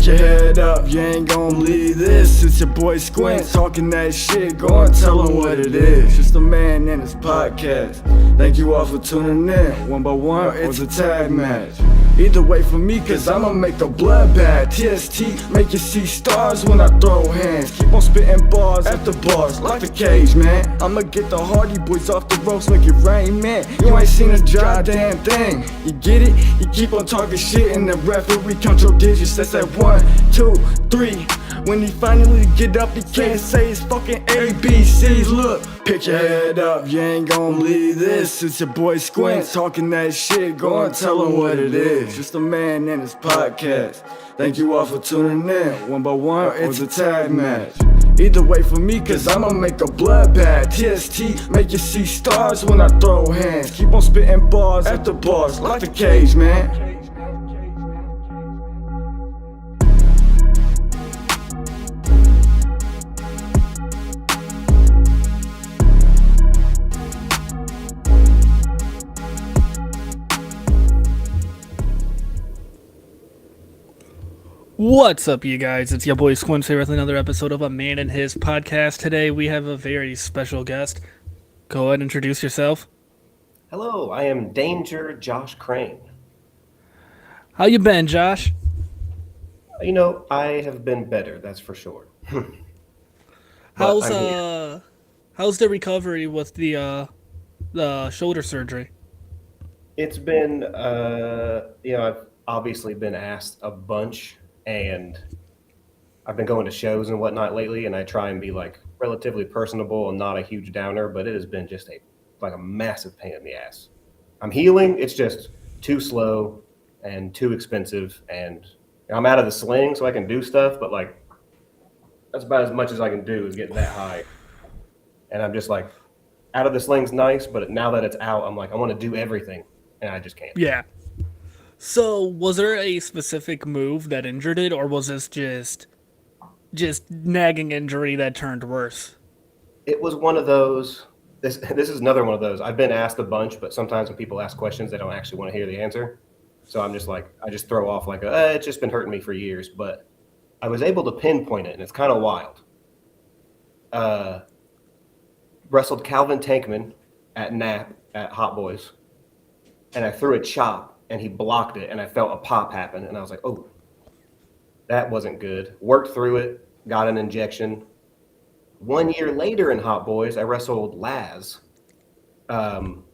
Pick your head up, you ain't gon' believe this. It's your boy Squint talking that shit. Go and tell him what it is. Just a man and his podcast. Thank you all for tuning in. One by one, it's a tag match. Either way for me, cause I'ma make a bloodbath. TST, make you see stars when I throw hands. Keep on spitting bars after bars, like the cage, man. I'ma get the Hardy Boys off the ropes, make it rain, man. You ain't seen a dry damn thing. You get it? You keep on talking shit and the referee count your digits. That's at 1, 2, 3. When he finally get up, he can't say his fucking ABCs. Look, pick your head up, you ain't gon' believe this. It's your boy Squint talking that shit. Go and tell him what it is. Just a man and his podcast. Thank you all for tuning in. One by one, it's a tag match. Either way for me, cause I'ma make a bloodbath. TST, make you see stars when I throw hands. Keep on spitting bars after bars, like the cage, man. What's up, you guys? It's your boy Squints here with another episode of A Man and His Podcast. Today we have a very special guest. Go ahead and introduce yourself. Hello, I am Danger Josh Crane. How you been, Josh? You know, I have been better, that's for sure. How's the recovery with the shoulder surgery? It's been I've obviously been asked a bunch, and I've been going to shows and whatnot lately, and I try and be like relatively personable and not a huge downer, but it has been just a massive pain in the ass. I'm healing, it's just too slow and too expensive, and I'm out of the sling so I can do stuff, but like that's about as much as I can do is get that high. And I'm just like, out of the sling's nice, but now that it's out, I'm like, I want to do everything, and I just can't. Yeah. So, was there a specific move that injured it, or was this just nagging injury that turned worse? It was one of those. This is another one of those. I've been asked a bunch, but sometimes when people ask questions, they don't actually want to hear the answer. So I'm just like, I just throw off like, it's just been hurting me for years. But I was able to pinpoint it, and it's kind of wild. Wrestled Calvin Tankman at Nap at Hot Boys, and I threw a chop, and he blocked it, and I felt a pop happen, and I was like, oh, that wasn't good. Worked through it, got an injection. 1 year later in Hot Boys, I wrestled Laz, and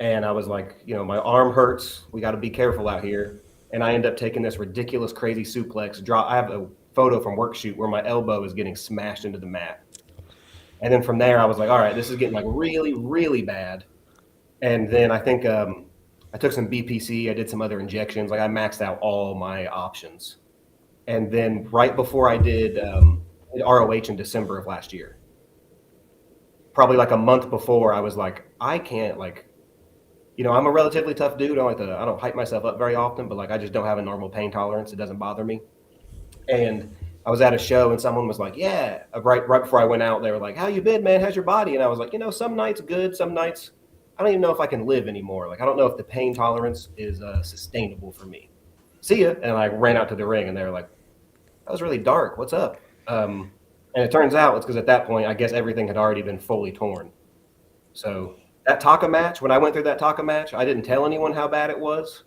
I was like, my arm hurts. We got to be careful out here. And I end up taking this ridiculous, crazy suplex. I have a photo from work shoot where my elbow is getting smashed into the mat. And then from there, I was like, all right, this is getting like really, really bad. And then I think I took some BPC. I did some other injections. Like I maxed out all my options. And then right before I did ROH in December of last year, probably like a month before, I was like, I can't I'm a relatively tough dude. I don't hype myself up very often, but like I just don't have a normal pain tolerance. It doesn't bother me. And I was at a show and someone was like, yeah, right before I went out, they were like, how you been, man? How's your body? And I was like, some nights good, some nights I don't even know if I can live anymore. Like, I don't know if the pain tolerance is sustainable for me. See ya. And I ran out to the ring, and they were like, that was really dark. What's up? And it turns out it's because at that point, I guess everything had already been fully torn. So that Taka match, when I went through that Taka match, I didn't tell anyone how bad it was,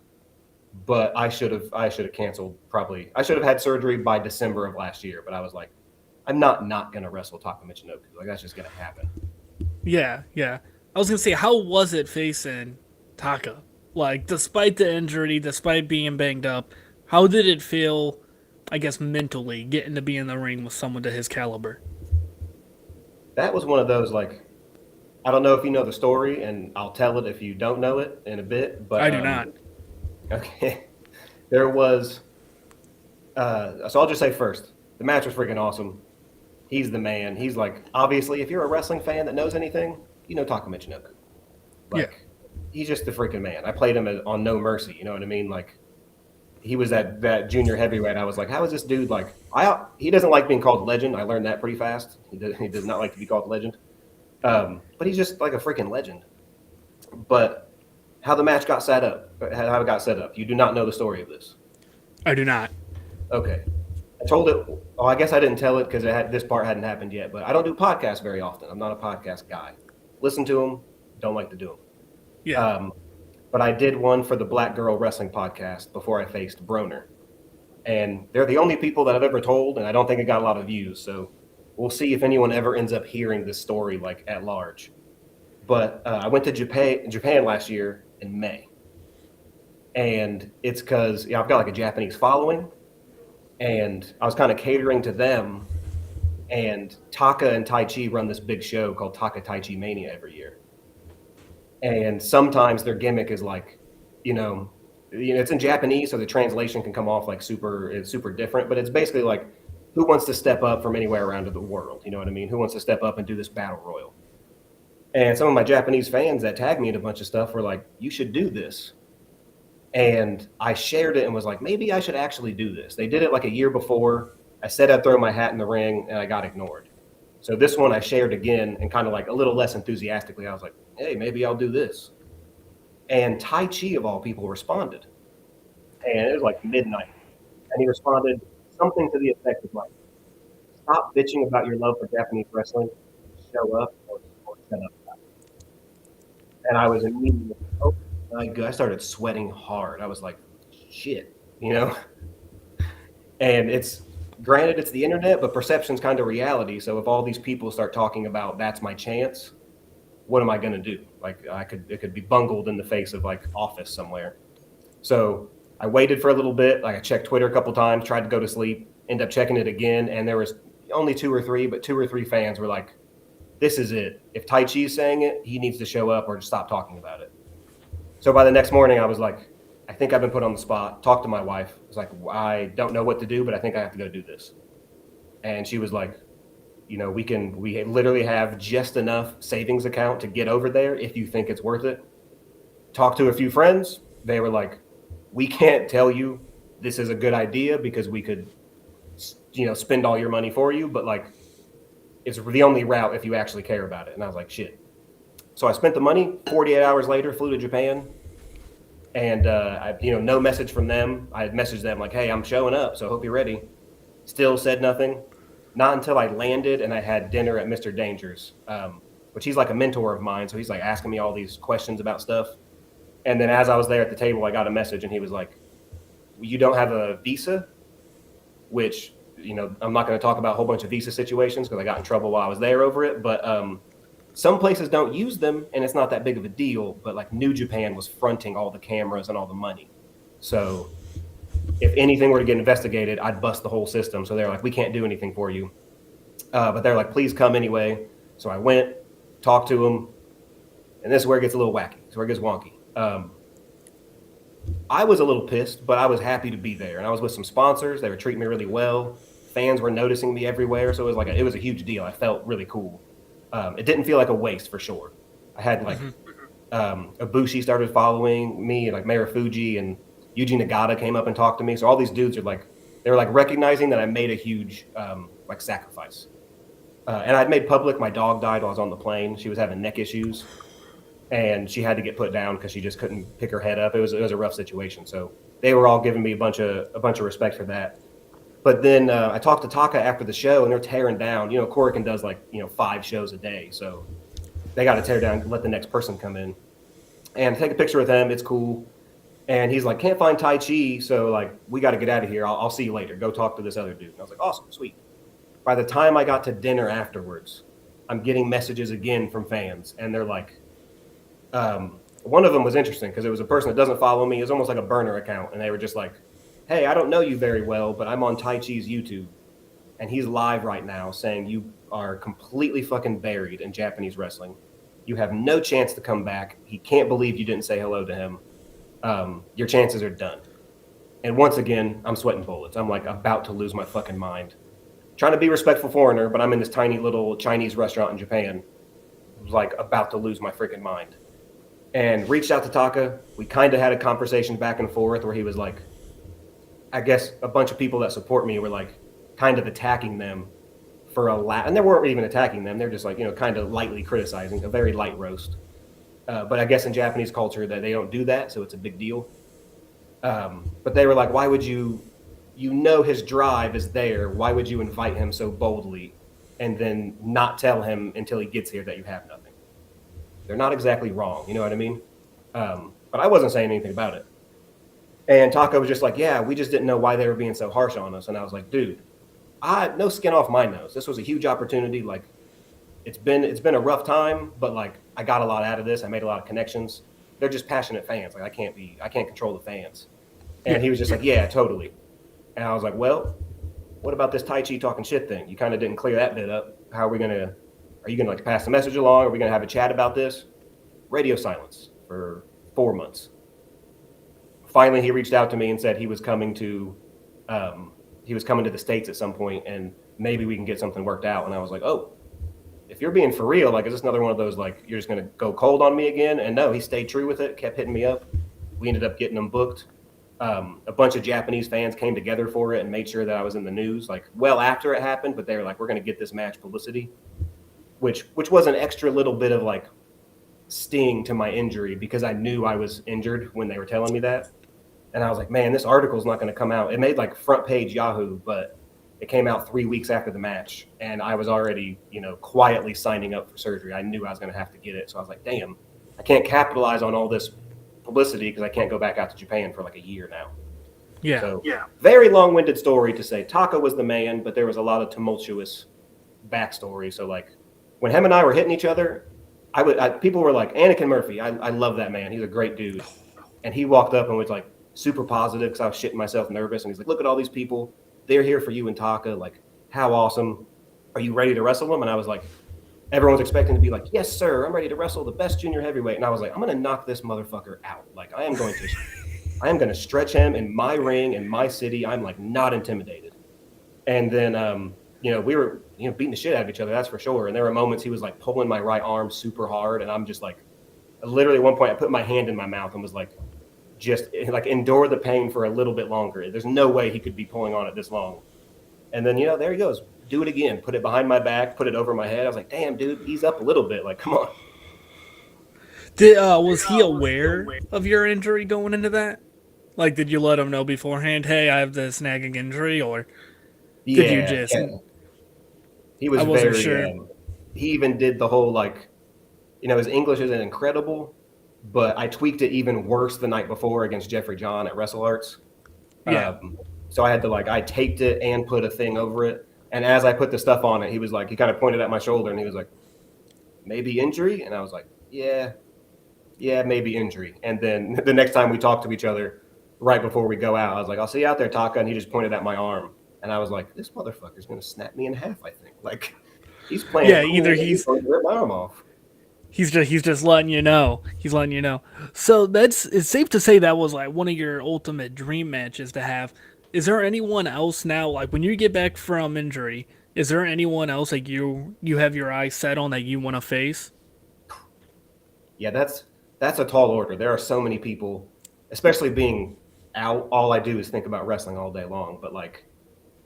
but I should have canceled probably. I should have had surgery by December of last year, but I was like, I'm not going to wrestle Taka Michinoku. Like, that's just going to happen. Yeah. I was going to say, how was it facing Taka? Like, despite the injury, despite being banged up, how did it feel, I guess, mentally, getting to be in the ring with someone to his caliber? That was one of those, like, I don't know if you know the story, and I'll tell it if you don't know it in a bit. But I do not. Okay. There was, so I'll just say first, the match was freaking awesome. He's the man. He's like, obviously, if you're a wrestling fan that knows anything, you know Taka Michinoku. Like, he's just the freaking man. I played him on No Mercy, you know what I mean? Like, he was that junior heavyweight. I was like, how is this dude, like, he doesn't like being called legend. I learned that pretty fast. He does not like to be called legend. But he's just like a freaking legend. But how the match got set up, you do not know the story of this. I do not. Okay. I told it. Oh, I guess I didn't tell it because this part hadn't happened yet. But I don't do podcasts very often. I'm not a podcast guy. Listen to them. Don't like to do them. Yeah. But I did one for the Black Girl Wrestling podcast before I faced Broner, and they're the only people that I've ever told, and I don't think it got a lot of views. So we'll see if anyone ever ends up hearing this story like at large. But I went to Japan last year in May, and it's because I've got like a Japanese following, and I was kind of catering to them. And Taka and Taichi run this big show called Taka Taichi Mania every year. And sometimes their gimmick is like, it's in Japanese, so the translation can come off like super different. But it's basically like, who wants to step up from anywhere around the world? You know what I mean? Who wants to step up and do this battle royal? And some of my Japanese fans that tagged me in a bunch of stuff were like, you should do this. And I shared it and was like, maybe I should actually do this. They did it like a year before. I said I'd throw my hat in the ring, and I got ignored. So this one I shared again, and kind of like a little less enthusiastically. I was like, hey, maybe I'll do this. And Tai Chi, of all people, responded. And it was like midnight. And he responded something to the effect of like, stop bitching about your love for Japanese wrestling, show up or shut up about it. And I was immediately, oh my God, I started sweating hard. I was like, shit, And granted, it's the internet, but perception's kind of reality. So if all these people start talking about that's my chance, what am I going to do? Like it could be bungled in the face of like Office somewhere. So I waited for a little bit. Like I checked Twitter a couple times, tried to go to sleep, ended up checking it again. And there was only two or three fans were like, this is it. If Tai Chi's saying it, he needs to show up or just stop talking about it. So by the next morning, I was like, I think I've been put on the spot. Talked to my wife. I was like, I don't know what to do, but I think I have to go do this. And she was like, we literally have just enough savings account to get over there if you think it's worth it. Talked to a few friends. They were like, we can't tell you this is a good idea because we could, spend all your money for you. But like, it's the only route if you actually care about it. And I was like, shit. So I spent the money. 48 hours later, flew to Japan. And, no message from them. I had messaged them like, hey, I'm showing up, so hope you're ready. Still said nothing. Not until I landed and I had dinner at Mr. Danger's, which he's like a mentor of mine. So he's like asking me all these questions about stuff. And then as I was there at the table, I got a message and he was like, you don't have a visa, which, I'm not going to talk about a whole bunch of visa situations because I got in trouble while I was there over it. But some places don't use them and it's not that big of a deal. But like New Japan was fronting all the cameras and all the money. So if anything were to get investigated, I'd bust the whole system. So they're like, we can't do anything for you. But they're like, please come anyway. So I went, talked to them. And this is where it gets a little wacky. This is where it gets wonky. I was a little pissed, but I was happy to be there. And I was with some sponsors. They were treating me really well. Fans were noticing me everywhere. So it was it was a huge deal. I felt really cool. It didn't feel like a waste for sure. I had like Ibushi started following me, like Marufuji and Yuji Nagata came up and talked to me. So all these dudes are they were recognizing that I made a huge sacrifice. And I'd made public my dog died while I was on the plane. She was having neck issues and she had to get put down because she just couldn't pick her head up. It was a rough situation. So they were all giving me a bunch of respect for that. But then I talked to Taka after the show and they're tearing down. Korakuen does 5 shows a day. So they got to tear down, let the next person come in and take a picture with them. It's cool. And he's like, can't find Tai Chi. So we got to get out of here. I'll see you later. Go talk to this other dude. And I was like, awesome, sweet. By the time I got to dinner afterwards, I'm getting messages again from fans. And they're like, one of them was interesting because it was a person that doesn't follow me. It was almost like a burner account. And they were just like, hey, I don't know you very well, but I'm on Tai Chi's YouTube. And he's live right now saying you are completely fucking buried in Japanese wrestling. You have no chance to come back. He can't believe you didn't say hello to him. Your chances are done. And once again, I'm sweating bullets. I'm about to lose my fucking mind. Trying to be a respectful foreigner, but I'm in this tiny little Chinese restaurant in Japan. I was about to lose my freaking mind. And reached out to Taka. We kind of had a conversation back and forth where he was like, I guess a bunch of people that support me were kind of attacking them for a laugh. And they weren't even attacking them. They're just kind of lightly criticizing, a very light roast. But I guess in Japanese culture that they don't do that, so it's a big deal. But they were like, why would you you know his drive is there. Why would you invite him so boldly and then not tell him until he gets here that you have nothing? They're not exactly wrong. You know what I mean? But I wasn't saying anything about it. And Taco was just like, yeah, we just didn't know why they were being so harsh on us. And I was like, dude, no skin off my nose. This was a huge opportunity. Like, it's been a rough time, but like I got a lot out of this. I made a lot of connections. They're just passionate fans. Like I can't control the fans. And he was just like, yeah, totally. And I was like, well, what about this Tai Chi talking shit thing? You kind of didn't clear that bit up. Are you gonna like pass the message along? Are we gonna have a chat about this? Radio silence for 4 months. Finally, he reached out to me and said he was coming to the States at some point, and maybe we can get something worked out. And I was like, oh, if you're being for real, like, is this another one of those, like, you're just going to go cold on me again? And no, he stayed true with it, kept hitting me up. We ended up getting them booked. A bunch of Japanese fans came together for it and made sure that I was in the news, like, well after it happened, but they were like, we're going to get this match publicity, which was an extra little bit of, like, sting to my injury because I knew I was injured when they were telling me that. And I was like, man, this article's not going to come out. It made, like, front page Yahoo, but it came out 3 weeks after the match, and I was already, quietly signing up for surgery. I knew I was going to have to get it. So I was like, damn, I can't capitalize on all this publicity because I can't go back out to Japan for like a year now. Yeah. So, very long-winded story to say Taka was the man, but there was a lot of tumultuous backstory. So, like, when him and I were hitting each other, people were like, Anakin Murphy, I love that man. He's a great dude. And he walked up and was like super positive because I was shitting myself nervous. And he's like, look at all these people. They're here for you and Taka. Like, how awesome. Are you ready to wrestle them? And I was like, everyone's expecting to be like, yes, sir, I'm ready to wrestle the best junior heavyweight. And I was like, I'm going to knock this motherfucker out. Like, I am going to stretch him in my ring, in my city. I'm like not intimidated. And then, we were, beating the shit out of each other. That's for sure. And there were moments he was like pulling my right arm super hard. And I'm just like, literally at one point I put my hand in my mouth and was like, just like endure the pain for a little bit longer. There's no way he could be pulling on it this long. And then, there he goes. Do it again. Put it behind my back, put it over my head. I was like, damn, dude, ease up a little bit. Like, come on. Was he aware of your injury going into that? Like, did you let him know beforehand, hey, I have this nagging injury, or did you just... Yeah. He was very sure. He even did the whole, like, his English isn't incredible, but I tweaked it even worse the night before against Jeffrey John at Wrestle Arts. Yeah. So I had to, I taped it and put a thing over it. And as I put the stuff on it, he was like, he kind of pointed at my shoulder and he was like, maybe injury? And I was like, yeah, maybe injury. And then the next time we talked to each other, right before we go out, I was like, I'll see you out there, Taka. And he just pointed at my arm. And I was like, this motherfucker's going to snap me in half, I think. Like, he's playing. Yeah, cool. either he's going to rip my arm off. He's just letting you know. He's letting you know. So it's safe to say that was like one of your ultimate dream matches to have. Is there anyone else now, like when you get back from injury, is there anyone else like you have your eyes set on that you want to face? Yeah, that's a tall order. There are so many people, especially being out. All I do is think about wrestling all day long. But like,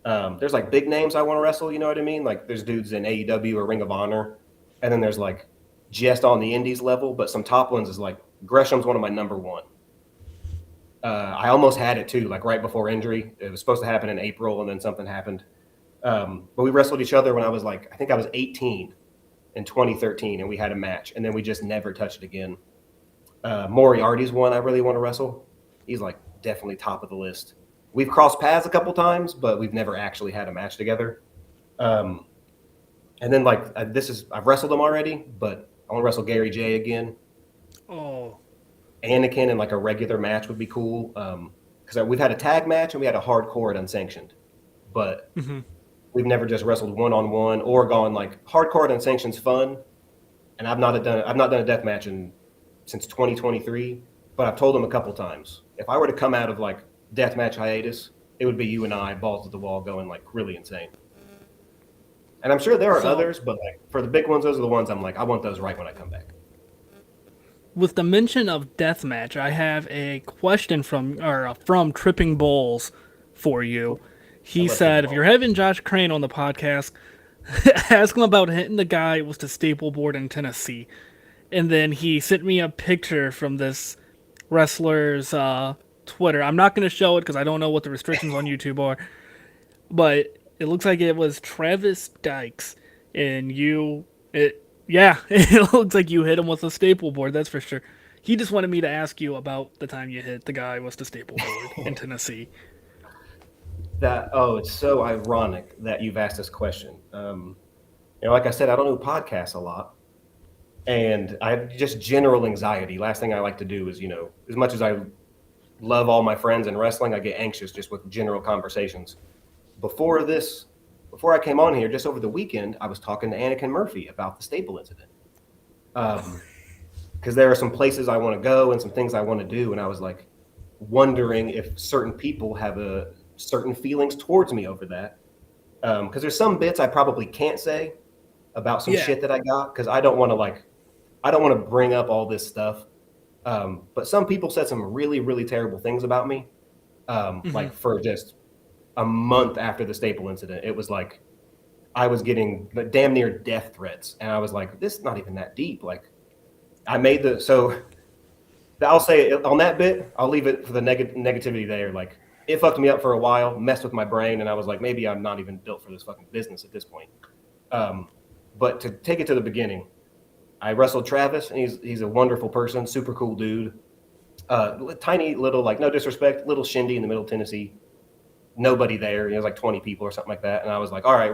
there's like big names I want to wrestle. You know what I mean? Like there's dudes in AEW or Ring of Honor, and then there's like just on the indies level. But some top ones is like Gresham's one of my number one. I almost had it too, like right before injury. It was supposed to happen in April, and then something happened. But we wrestled each other when I was like, I think I was 18 in 2013, and we had a match, and then we just never touched again. Moriarty's one I really want to wrestle. He's like definitely top of the list. We've crossed paths a couple times, but we've never actually had a match together. And then like I've wrestled him already, but I want to wrestle Gary J again. Oh. Anakin in like a regular match would be cool. Because we've had a tag match and we had a hardcore at Unsanctioned, but we've never just wrestled one-on-one or gone like hardcore at Unsanctioned's fun. And I've not done a death match since 2023, but I've told them a couple times, if I were to come out of like deathmatch hiatus, it would be you and I balls to the wall going like really insane. And I'm sure there are others, but like for the big ones, those are the ones I'm like, I want those right when I come back. With the mention of deathmatch, I have a question from Tripping Bulls for you. He said, if you're having Josh Crane on the podcast, ask him about hitting the guy with the staple board in Tennessee. And then he sent me a picture from this wrestler's Twitter. I'm not going to show it because I don't know what the restrictions on YouTube are, but it looks like it was Travis Dykes, and it looks like you hit him with a staple board. That's for sure. He just wanted me to ask you about the time you hit the guy with the staple board in Tennessee. It's so ironic that you've asked this question. Like I said, I don't do podcasts a lot, and I have just general anxiety. Last thing I like to do is, as much as I love all my friends in wrestling, I get anxious just with general conversations. Before I came on here, just over the weekend, I was talking to Anakin Murphy about the staple incident. Because there are some places I want to go and some things I want to do, and I was like wondering if certain people have certain feelings towards me over that. Because there's some bits I probably can't say about some shit that I got, because I don't want to bring up all this stuff. But some people said some really, really terrible things about me. Like for just a month after the staple incident, it was like I was getting damn near death threats, and I was like, this is not even that deep. Like, I made I'll say it, on that bit, I'll leave it for the negativity there. Like, it fucked me up for a while, messed with my brain, and I was like, maybe I'm not even built for this fucking business at this point. But to take it to the beginning, I wrestled Travis, and he's a wonderful person, super cool dude. Tiny little, like, no disrespect, little shindy in the middle of Tennessee. Nobody there. It was like 20 people or something like that. And I was like, all right,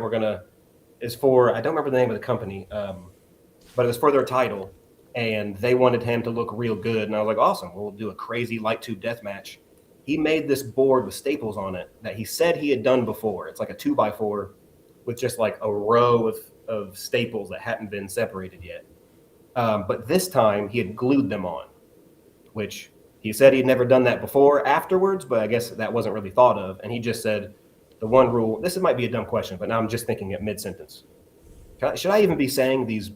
it's for, I don't remember the name of the company, but it was for their title. And they wanted him to look real good. And I was like, awesome, we'll do a crazy light tube death match. He made this board with staples on it that he said he had done before. It's like a 2x4 with just like a row of staples that hadn't been separated yet. But this time he had glued them on, which he said he'd never done that before afterwards, but I guess that wasn't really thought of. And he just said the one rule, this might be a dumb question, but now I'm just thinking it mid-sentence. Should I even be saying these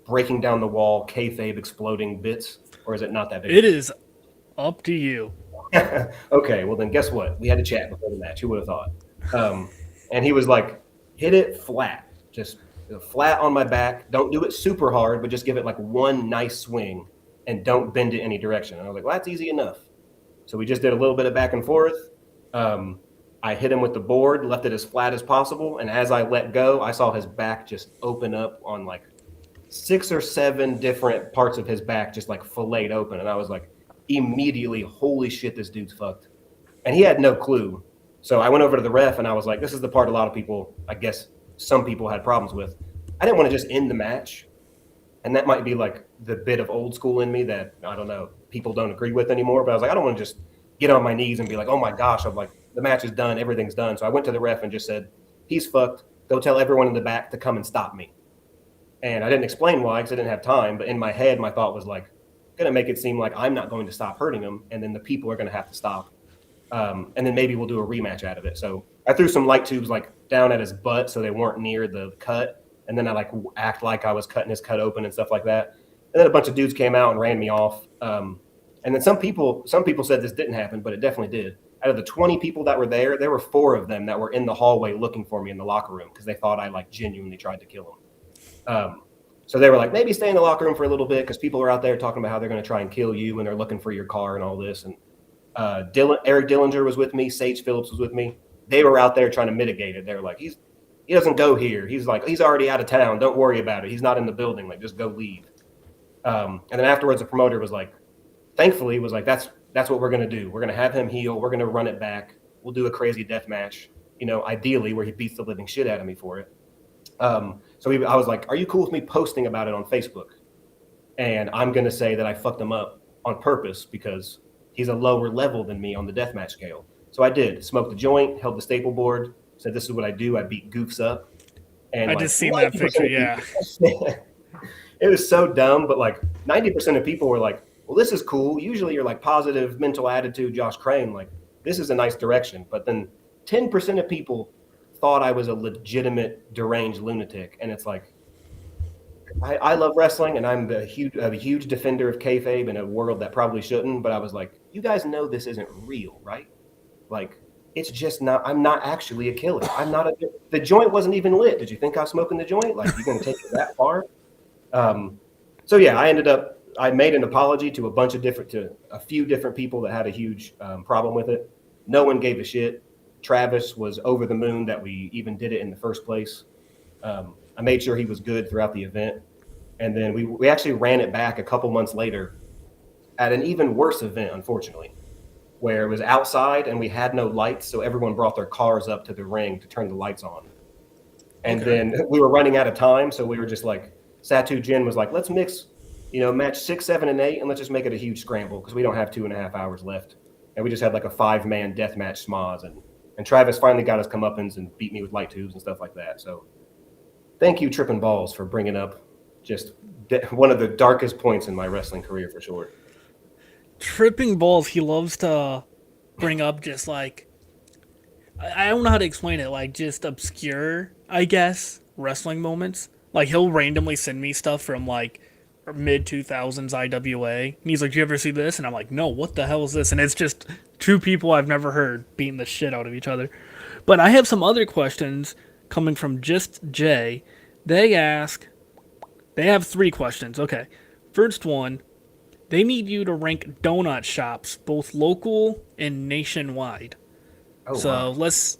breaking down the wall, kayfabe exploding bits, or is it not that big? It is up to you. Okay, well then guess what? We had a chat before the match. Who would have thought? And he was like, hit it flat. Just flat on my back. Don't do it super hard, but just give it like one nice swing and don't bend it any direction. And I was like, well, that's easy enough. So we just did a little bit of back and forth. I hit him with the board, left it as flat as possible. And as I let go, I saw his back just open up on like 6 or 7 different parts of his back, just like filleted open. And I was like, immediately, holy shit, this dude's fucked. And he had no clue. So I went over to the ref and I was like, this is the part a lot of people, I guess some people had problems with. I didn't want to just end the match. And that might be like the bit of old school in me that, I don't know, people don't agree with anymore. But I was like, I don't want to just get on my knees and be like, oh my gosh, I'm like, the match is done, everything's done. So I went to the ref and just said, he's fucked. Go tell everyone in the back to come and stop me. And I didn't explain why because I didn't have time. But in my head, my thought was like, going to make it seem like I'm not going to stop hurting him. And then the people are going to have to stop. And then maybe we'll do a rematch out of it. So I threw some light tubes like down at his butt so they weren't near the cut. And then I like act like I was cutting his cut open and stuff like that. And then a bunch of dudes came out and ran me off. And then some people said this didn't happen, but it definitely did. Out of the 20 people that were there were 4 of them that were in the hallway looking for me in the locker room because they thought I like genuinely tried to kill him. So they were like, maybe stay in the locker room for a little bit because people are out there talking about how they're going to try and kill you and they're looking for your car and all this. And Eric Dillinger was with me. Sage Phillips was with me. They were out there trying to mitigate it. They were like, he doesn't go here. He's like, he's already out of town. Don't worry about it. He's not in the building. Like, just go leave. And then afterwards, the promoter was like, thankfully, was like, that's what we're going to do. We're going to have him heel. We're going to run it back. We'll do a crazy death match, ideally where he beats the living shit out of me for it. So I was like, are you cool with me posting about it on Facebook? And I'm going to say that I fucked him up on purpose because he's a lower level than me on the deathmatch scale. So I did. Smoked the joint, held the staple board, said this is what I do. I beat goofs up. And I just seen that picture, yeah. It was so dumb, but like 90% of people were like, well, this is cool. Usually you're like positive mental attitude, Josh Crane. Like, this is a nice direction. But then 10% of people thought I was a legitimate deranged lunatic. And it's like, I love wrestling and I'm a huge defender of kayfabe in a world that probably shouldn't. But I was like, you guys know this isn't real, right? Like, it's just not, I'm not actually a killer. The joint wasn't even lit. Did you think I was smoking the joint? Like, you're going to take it that far? So yeah, I ended up I made an apology to a few different people that had a huge problem with it. No one gave a shit. Travis was over the moon that we even did it in the first place. I made sure he was good throughout the event. And then we actually ran it back a couple months later at an even worse event, unfortunately, where it was outside and we had no lights. So everyone brought their cars up to the ring to turn the lights on. And then we were running out of time. So we were just like, Satu Jin was like, let's mix, match 6, 7, and 8, and let's just make it a huge scramble because we don't have 2.5 hours left. And we just had like a 5-man death match schmoz. And Travis finally got his comeuppance and beat me with light tubes and stuff like that. So thank you, Trippin' Balls, for bringing up just one of the darkest points in my wrestling career for sure. Tripping Balls, he loves to bring up just like, I don't know how to explain it, like just obscure, I guess, wrestling moments. Like he'll randomly send me stuff from like mid-2000s IWA. And he's like, "Do you ever see this?" And I'm like, "No, what the hell is this?" And it's just two people I've never heard beating the shit out of each other. But I have some other questions coming from Just Jay. They have 3 questions. Okay. First one, they need you to rank donut shops, both local and nationwide. Oh, So wow. let's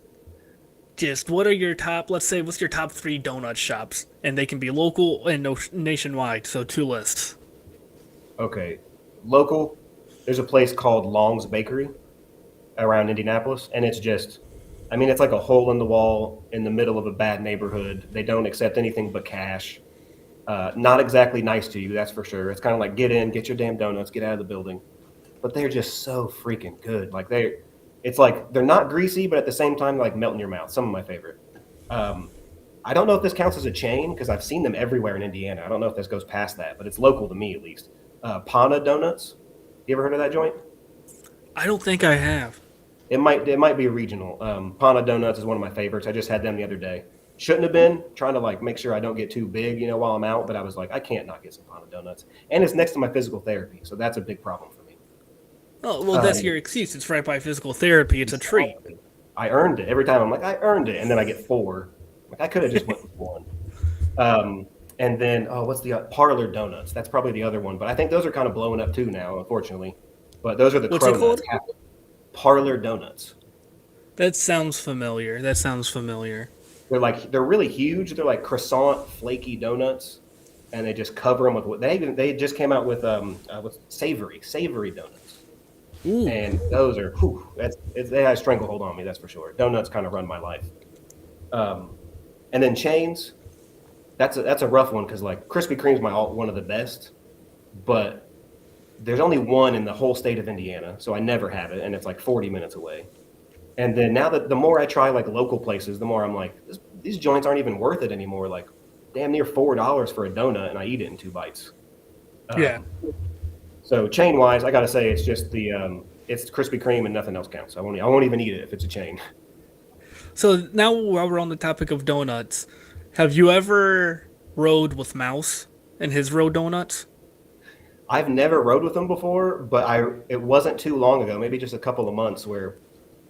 just, what's your top 3 donut shops? And they can be local and nationwide, so 2 lists. Okay. Local, there's a place called Long's Bakery around Indianapolis, and it's just, it's like a hole in the wall in the middle of a bad neighborhood. They don't accept anything but cash. Not exactly nice to you, that's for sure. It's kind of like, get in, get your damn donuts, get out of the building. But they're just so freaking good. Like it's like they're not greasy, but at the same time, like melt in your mouth. Some of my favorite. I don't know if this counts as a chain because I've seen them everywhere in Indiana. I don't know if this goes past that, but it's local to me at least. Pana Donuts. You ever heard of that joint? I don't think I have. It might be regional. Pana Donuts is one of my favorites. I just had them the other day. Shouldn't have been trying to like make sure I don't get too big, while I'm out. But I was like, I can't not get some Pana Donuts, and it's next to my physical therapy, so that's a big problem for me. Oh, well, that's your excuse. It's right by physical therapy. It's a treat. I earned it every time. I'm like, I earned it, and then I get 4. Like I could have just went with 1. And then what's the Parlor Donuts? That's probably the other one, but I think those are kind of blowing up too now, unfortunately. But those are the What's it called? Parlor Donuts. That sounds familiar. They're really huge. They're like croissant, flaky donuts, and they just cover them with they just came out with savory donuts. Ooh. And those are they have a stranglehold on me, that's for sure. Donuts kind of run my life. And then chains, that's a rough one because like Krispy Kreme's one of the best, but there's only one in the whole state of Indiana, so I never have it, and it's like 40 minutes away. And then now that the more I try like local places, the more I'm like, these joints aren't even worth it anymore. Like damn near $4 for a donut, and I eat it in 2 bites. Yeah. So chain wise, I gotta say it's just it's Krispy Kreme and nothing else counts. I won't even eat it if it's a chain. So now while we're on the topic of donuts, have you ever rode with Mouse and his road donuts? I've never rode with him before, but it wasn't too long ago, maybe just a couple of months, where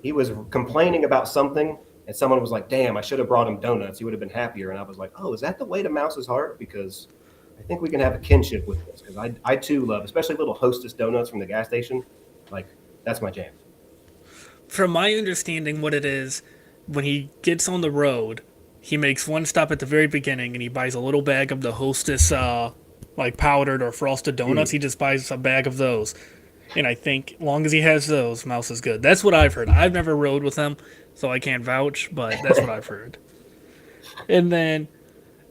he was complaining about something, and someone was like, "Damn, I should have brought him donuts. He would have been happier." And I was like, "Oh, is that the way to Mouse's heart?" Because I think we can have a kinship with this. Because I too love, especially little Hostess donuts from the gas station. Like that's my jam. From my understanding, what it is, when he gets on the road, he makes one stop at the very beginning and he buys a little bag of the Hostess, like powdered or frosted donuts. He just buys a bag of those. And I think as long as he has those, Mouse is good. That's what I've heard. I've never rode with him, so I can't vouch, but that's what I've heard. And then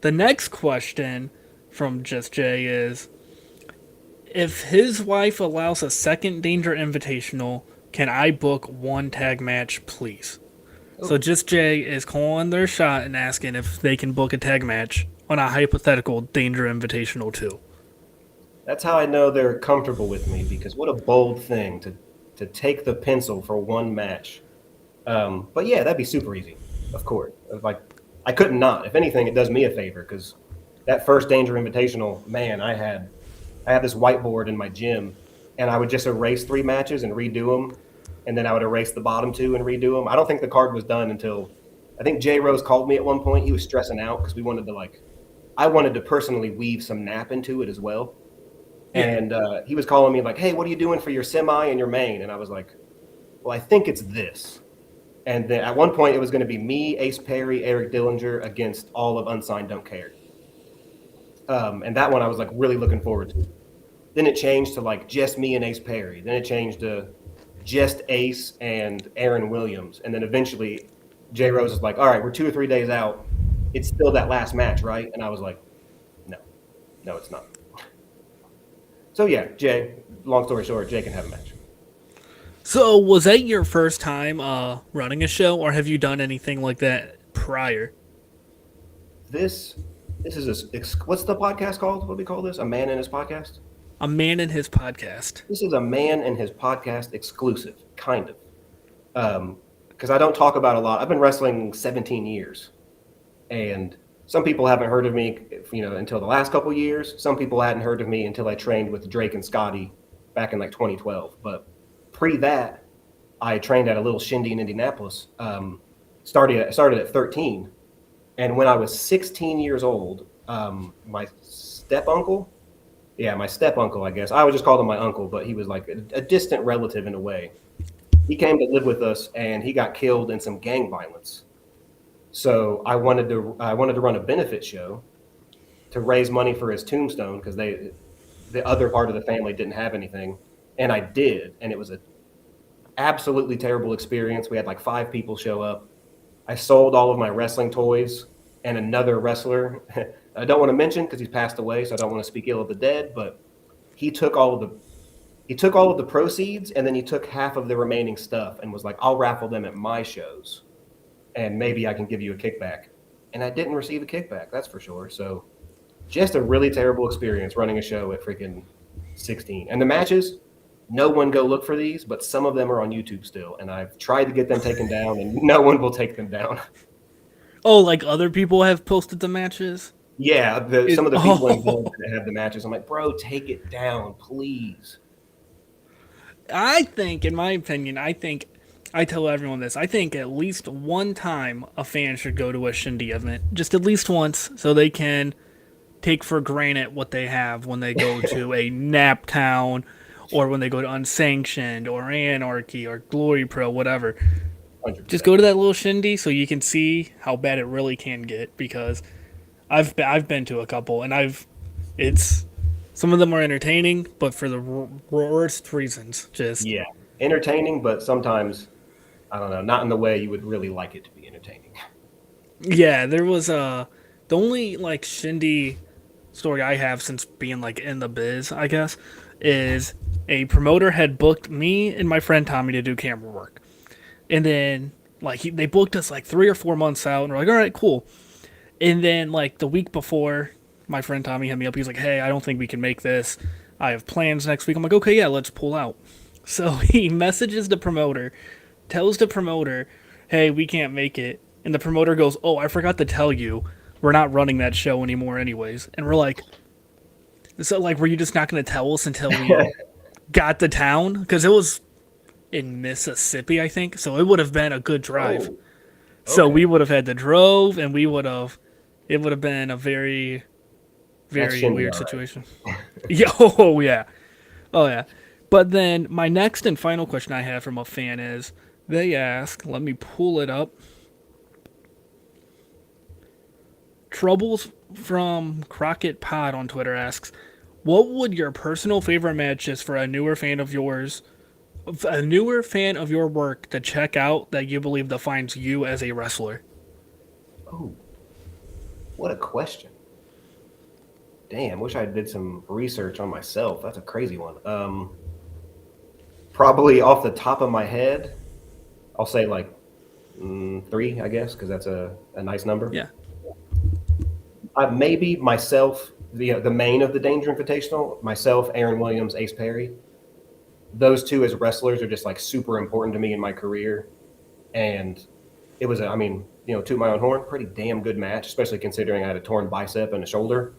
the next question from Just Jay is, if his wife allows a second Danger Invitational, can I book one tag match, please? So Just Jay is calling their shot and asking if they can book a tag match on a hypothetical Danger Invitational too. That's how I know they're comfortable with me, because what a bold thing to take the pencil for one match. But yeah, that'd be super easy, of course. Like I couldn't not. If anything, it does me a favor because that first Danger Invitational, man, I had this whiteboard in my gym, and I would just erase 3 matches and redo them, and then I would erase the bottom 2 and redo them. I don't think the card was done until I think Jay Rose called me at one point. He was stressing out because I wanted to personally weave some nap into it as well. Yeah. And he was calling me like, "Hey, what are you doing for your semi and your main?" And I was like, "Well, I think it's this." And then at one point, it was going to be me, Ace Perry, Eric Dillinger against all of Unsigned Don't Care. And that one I was like really looking forward to. Then it changed to like just me and Ace Perry. Then it changed to just Ace and Aaron Williams. And then eventually, Jay Rose is like, "All right, we're 2 or 3 days out. It's still that last match, right?" And I was like, no, it's not. So yeah, Jay, long story short, Jay can have a match. So was that your first time running a show, or have you done anything like that prior? This is what's the podcast called? What do we call this? A man and his podcast? A man in his podcast. This is a man and his podcast exclusive, kind of. Because I don't talk about a lot. I've been wrestling 17 years, and some people haven't heard of me, until the last couple years. Some people hadn't heard of me until I trained with Drake and Scotty back in like 2012. But pre that, I trained at a little shindy in Indianapolis. Started at 13, and when I was 16 years old, my step uncle, I guess I would just call him my uncle, but he was like a distant relative in a way. He came to live with us, and he got killed in some gang violence. So I wanted to run a benefit show to raise money for his tombstone because the other part of the family didn't have anything, and I did, and it was a absolutely terrible experience. We had like 5 people show up. I sold all of my wrestling toys, and another wrestler I don't want to mention because he's passed away, so I don't want to speak ill of the dead, but he took all of the proceeds, and then he took half of the remaining stuff and was like, "I'll raffle them at my shows, and maybe I can give you a kickback." And I didn't receive a kickback, that's for sure. So just a really terrible experience running a show at freaking 16. And the matches, no one go look for these, but some of them are on YouTube still, and I've tried to get them taken down, and no one will take them down. Oh, like other people have posted the matches? Yeah, some of the people involved that have the matches, I'm like, "Bro, take it down, please." I think, in my opinion, I tell everyone this. I think at least one time a fan should go to a Shindy event. Just at least once, so they can take for granted what they have when they go to a Naptown, or when they go to Unsanctioned, or Anarchy, or Glory Pro, whatever. 100%. Just go to that little Shindy so you can see how bad it really can get, because I've been to a couple, and some of them are entertaining, but for the worst reasons. Just Yeah, entertaining, but sometimes, I don't know, not in the way you would really like it to be entertaining. yeah, there was the only like Shindy story I have since being like in the biz, I guess, is a promoter had booked me and my friend Tommy to do camera work, and then like they booked us like 3 or 4 months out, and we're like, all right, cool. And then like the week before, my friend Tommy hit me up. He's like, "Hey, I don't think we can make this. I have plans next week." I'm like, "Okay, yeah, let's pull out." So he messages the promoter, tells the promoter, "Hey, we can't make it." And the promoter goes, "Oh, I forgot to tell you, we're not running that show anymore anyways." And we're like, "So like, were you just not going to tell us until we got to town?" Because it was in Mississippi, I think. So it would have been a good drive. Oh, So okay. we would have had to drove, and it would have been a very, That's very Shindy, weird all right. situation. Yeah, oh yeah. Oh yeah. But then my next and final question I have from a fan is, they ask, let me pull it up. Troubles from Crockett Pod on Twitter asks, what would your personal favorite matches for a newer fan of your work to check out that you believe defines you as a wrestler? Oh, what a question. Damn, wish I did some research on myself. That's a crazy one. Probably off the top of my head, I'll say like 3, I guess, because that's a nice number. Yeah. Maybe myself, the main of the Danger Invitational, myself, Aaron Williams, Ace Perry. Those two as wrestlers are just like super important to me in my career. And it was, toot my own horn, pretty damn good match, especially considering I had a torn bicep and a shoulder.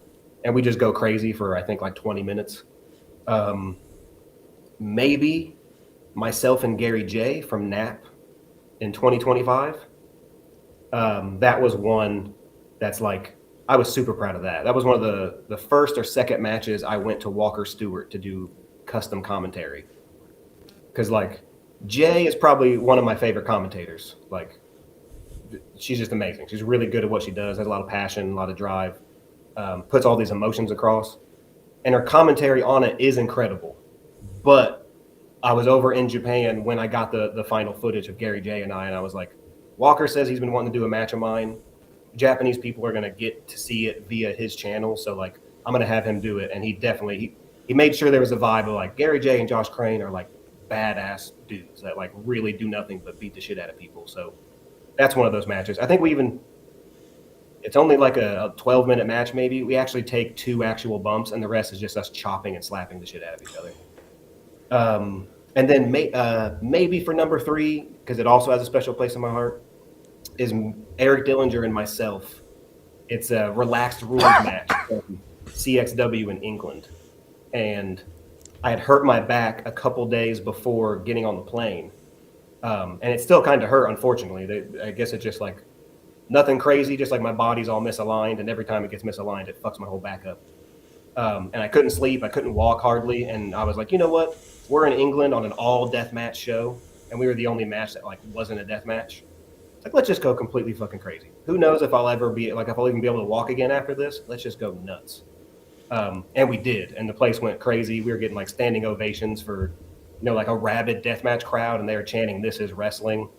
And we just go crazy for, I think, like 20 minutes. Maybe myself and Gary J from Nap in 2025. That was one that's like, I was super proud of that. That was one of the first or second matches I went to Walker Stewart to do custom commentary. Because like Jay is probably one of my favorite commentators. Like she's just amazing. She's really good at what she does. Has a lot of passion, a lot of drive. Puts all these emotions across, and her commentary on it is incredible. But I was over in Japan when I got the final footage of Gary J and I was like, Walker says he's been wanting to do a match of mine. Japanese people are going to get to see it via his channel, so like I'm going to have him do it. And he definitely he made sure there was a vibe of like Gary J and Josh Crane are like badass dudes that like really do nothing but beat the shit out of people. So that's one of those matches. I think it's only like a 12-minute match maybe. We actually take 2 actual bumps, and the rest is just us chopping and slapping the shit out of each other. And then maybe for number 3, because it also has a special place in my heart, is Eric Dillinger and myself. It's a relaxed rules match from CXW in England. And I had hurt my back a couple days before getting on the plane. And it still kind of hurt, unfortunately. I guess it's just like nothing crazy, just like my body's all misaligned. And every time it gets misaligned, it fucks my whole back up. And I couldn't sleep. I couldn't walk hardly. And I was like, you know what? We're in England on an all deathmatch show. And we were the only match that like wasn't a death match. It's like, let's just go completely fucking crazy. Who knows if I'll even be able to walk again after this? Let's just go nuts. And we did. And the place went crazy. We were getting like standing ovations for, like a rabid deathmatch crowd. And they were chanting, "This is wrestling."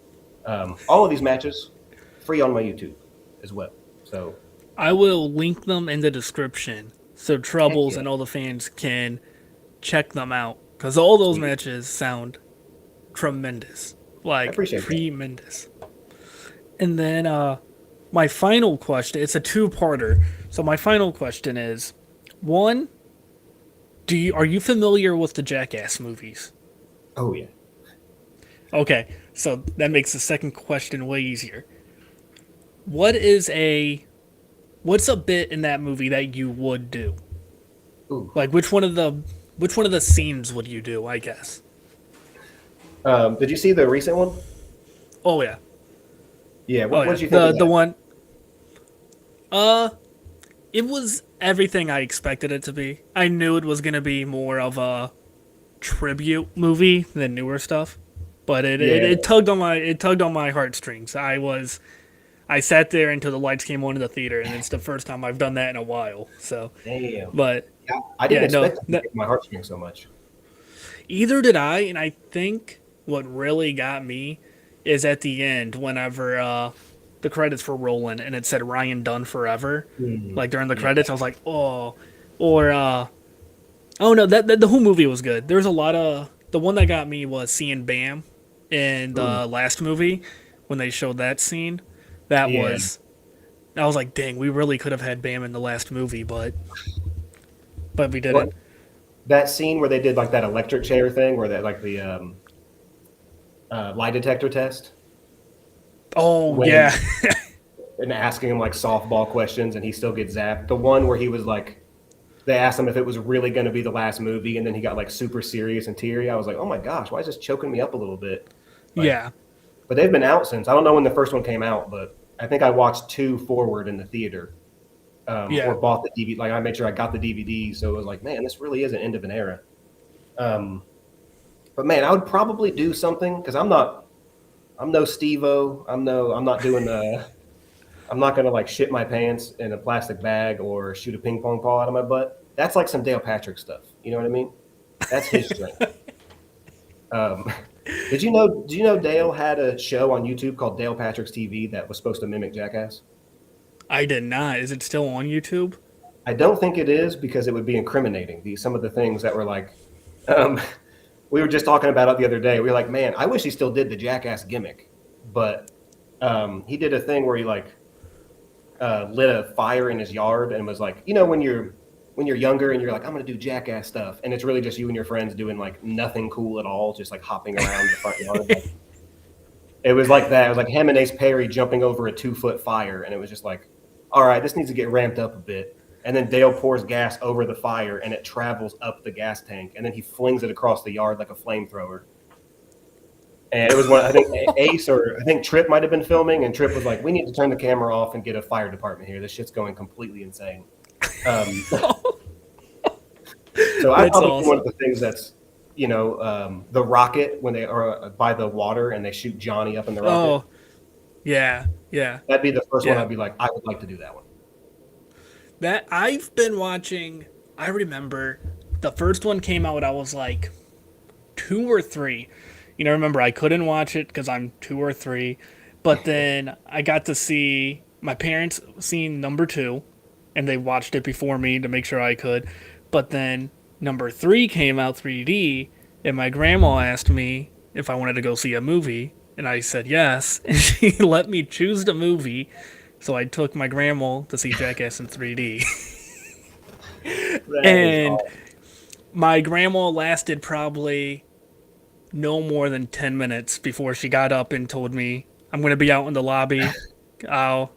All of these matches free on my YouTube as well. So I will link them in the description so Troubles and all the fans can check them out, because all those matches sound tremendous. Like, tremendous. And then my final question, it's a 2-parter. So my final question is, 1, are you familiar with the Jackass movies? Oh, yeah. Okay, so that makes the second question way easier. What's a bit in that movie that you would do? Ooh. Like which one of the scenes would you do, I guess? Did you see the recent one? Oh yeah. Yeah, what did you think of that? The one it was everything I expected it to be. I knew it was going to be more of a tribute movie than newer stuff, but it tugged on my heartstrings. I sat there until the lights came on in the theater, and it's the first time I've done that in a while. So, damn. But yeah, I didn't expect it to make my heartstrings so much. Either did I, and I think what really got me is at the end, whenever the credits were rolling and it said Ryan Dunn Forever, like during the credits, I was like, oh, or oh no, that the whole movie was good. There's a lot of the one that got me was seeing Bam in the last movie when they showed that scene. I was like, dang, we really could have had Bam in the last movie, but we didn't. That scene where they did like that electric chair thing, where that like the lie detector test. Oh yeah. And asking him like softball questions, and he still gets zapped. The one where he was like, they asked him if it was really going to be the last movie, and then he got like super serious and teary. I was like, oh my gosh, why is this choking me up a little bit? Like, yeah. But they've been out since. I don't know when the first one came out, but I think I watched 2 forward in the theater. Or bought the DVD. Like I made sure I got the DVD, so it was like, man, this really is an end of an era. But man, I would probably do something, because I'm no Steve-O. I'm not doing I'm not gonna like shit my pants in a plastic bag or shoot a ping pong ball out of my butt. That's like some Dale Patrick stuff. You know what I mean? That's his strength. Did you know Dale had a show on YouTube called Dale Patrick's TV that was supposed to mimic Jackass? I did not. Is it still on YouTube? I don't think it is, because it would be incriminating. Some of the things that were like, we were just talking about it the other day. We were like, man, I wish he still did the Jackass gimmick, but he did a thing where he like lit a fire in his yard and was like, when you're younger and you're like, I'm gonna do Jackass stuff, and it's really just you and your friends doing like nothing cool at all, just like hopping around the front yard. Like, it was like that. It was like him and Ace Perry jumping over a 2-foot fire, and it was just like, all right, this needs to get ramped up a bit. And then Dale pours gas over the fire, and it travels up the gas tank, and then he flings it across the yard like a flamethrower. And it was one, I think Ace or I think Trip might have been filming, and Trip was like, "We need to turn the camera off and get a fire department here. This shit's going completely insane." So I That's probably awesome. one of the things that's, the rocket when they are by the water and they shoot Johnny up in the rocket. Oh, yeah, yeah, That'd be the first one yeah. I'd be like, I would like to do that one. That I've been watching. I remember the first one came out. I was like 2 or 3. Remember I couldn't watch it because I'm 2 or 3. But then I got to see my parents seen number 2, and they watched it before me to make sure I could. But then number 3 came out 3D, and my grandma asked me if I wanted to go see a movie, and I said yes, and she let me choose the movie. So I took my grandma to see Jackass in 3D. That is And awesome. my grandma lasted probably no more than 10 minutes before she got up and told me, I'm going to be out in the lobby. Oh,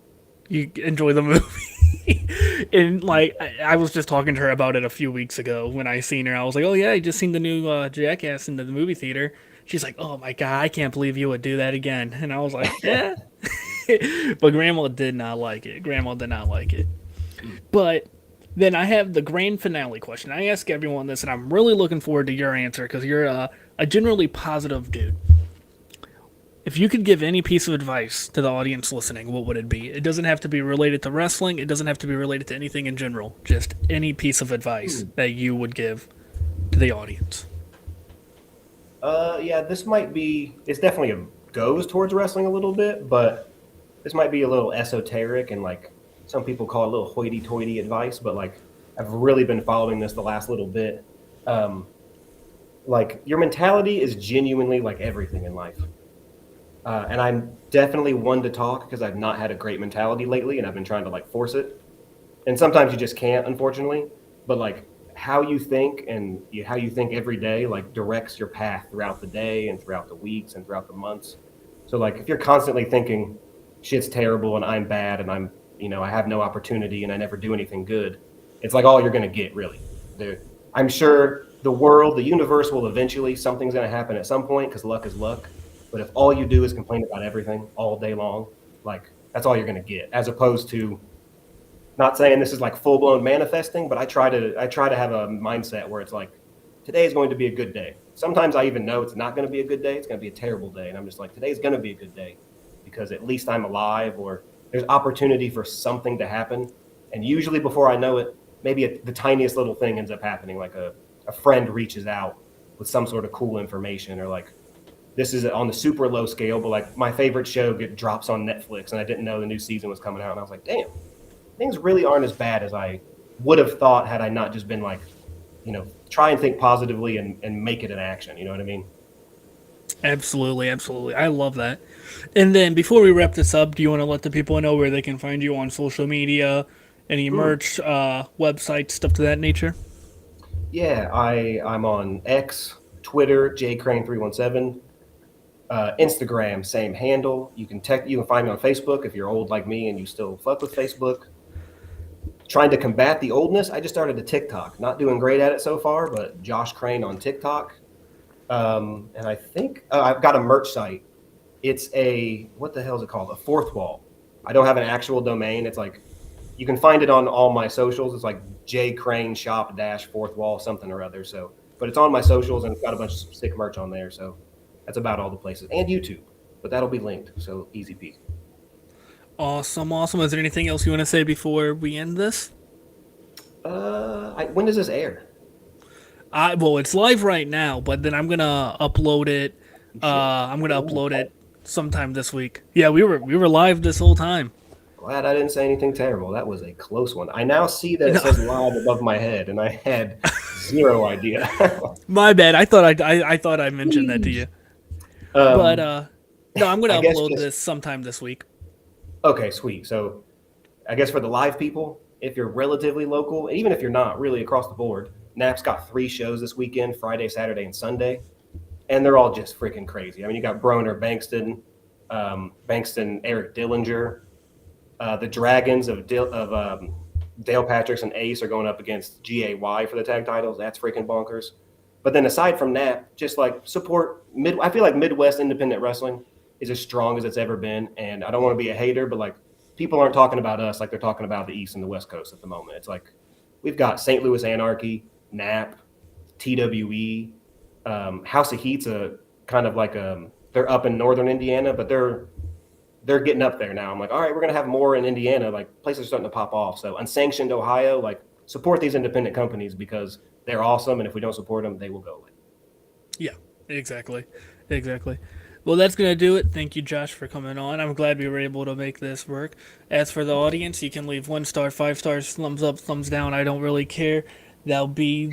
you enjoy the movie. And like, I was just talking to her about it a few weeks ago when I seen her. I was like, oh, yeah, I just seen the new Jackass in the movie theater. She's like, oh my God, I can't believe you would do that again. And I was like, yeah. But Grandma did not like it. Grandma did not like it. But then I have the grand finale question. I ask everyone this, and I'm really looking forward to your answer because you're a generally positive dude. If you could give any piece of advice to the audience listening, what would it be? It doesn't have to be related to wrestling. It doesn't have to be related to anything in general. Just any piece of advice that you would give to the audience. Yeah, this might be. It's definitely goes towards wrestling a little bit, but this might be a little esoteric and like some people call it a little hoity-toity advice. But like I've really been following this the last little bit. Um, like your mentality is genuinely like everything in life. And I'm definitely one to talk because I've not had a great mentality lately, and I've been trying to like force it. And sometimes you just can't, unfortunately. But like how you think and how you think every day, like directs your path throughout the day and throughout the weeks and throughout the months. So like if you're constantly thinking shit's terrible and I'm bad and I have no opportunity and I never do anything good, it's like all you're gonna get really. There, I'm sure the world, the universe will eventually something's gonna happen at some point because luck is luck. But if all you do is complain about everything all day long, like that's all you're gonna get. As opposed to not saying this is like full blown manifesting, but I try to have a mindset where it's like today is going to be a good day. Sometimes I even know it's not going to be a good day. It's going to be a terrible day. And I'm just like, today's going to be a good day because at least I'm alive or there's opportunity for something to happen. And usually before I know it, maybe the tiniest little thing ends up happening. Like a friend reaches out with some sort of cool information or like, this is on the super low scale, but like my favorite show drops on Netflix and I didn't know the new season was coming out. And I was like, damn, things really aren't as bad as I would have thought had I not just been like, try and think positively and make it an action. You know what I mean? Absolutely, absolutely. I love that. And then before we wrap this up, do you want to let the people know where they can find you on social media, any Mm. merch, websites, stuff to that nature? Yeah, I'm on X, Twitter, jcrane317, Instagram, same handle. You can find me on Facebook if you're old like me and you still fuck with Facebook. Trying to combat the oldness, I just started a TikTok. Not doing great at it so far, but Josh Crane on TikTok. And I think I've got a merch site. It's what the hell is it called? A fourth wall. I don't have an actual domain. It's like you can find it on all my socials. It's like J Crane Shop dash fourth wall something or other. So, but it's on my socials and it's got a bunch of sick merch on there. So that's about all the places and YouTube. But that'll be linked. So easy peasy. Awesome, awesome. Is there anything else you want to say before we end this? When does this air? Well, it's live right now, but then I'm gonna upload it. Shit. I'm gonna upload it sometime this week. Yeah, we were live this whole time. Glad I didn't say anything terrible. That was a close one. I now see that it says live above my head, and I had zero idea. My bad. I thought I mentioned that to you. But um, no, I'm gonna I guess upload just this sometime this week. okay, sweet. So I guess for the live people, if you're relatively local, even if you're not really across the board, Nap's got 3 shows this weekend: Friday, Saturday, and Sunday, and they're all just freaking crazy. I mean, you got Broner Bankston, Eric Dillinger, the Dragons of Dale Patricks and Ace are going up against GAY for the tag titles. That's freaking bonkers. But then aside from that, just like support I feel like Midwest independent wrestling is as strong as it's ever been. And I don't want to be a hater, but like people aren't talking about us like they're talking about the East and the West Coast at the moment. It's like we've got St. Louis Anarchy, NAP, TWE, House of Heat's a kind of like they're up in northern Indiana, but they're getting up there now. I'm like, all right, we're gonna have more in Indiana. Like places are starting to pop off. So Unsanctioned Ohio, like support these independent companies because they're awesome, and if we don't support them, they will go away. Yeah, exactly. Well, that's going to do it. Thank you, Josh, for coming on. I'm glad we were able to make this work. As for the audience, you can leave 1 star, 5 stars, thumbs up, thumbs down. I don't really care. That'll be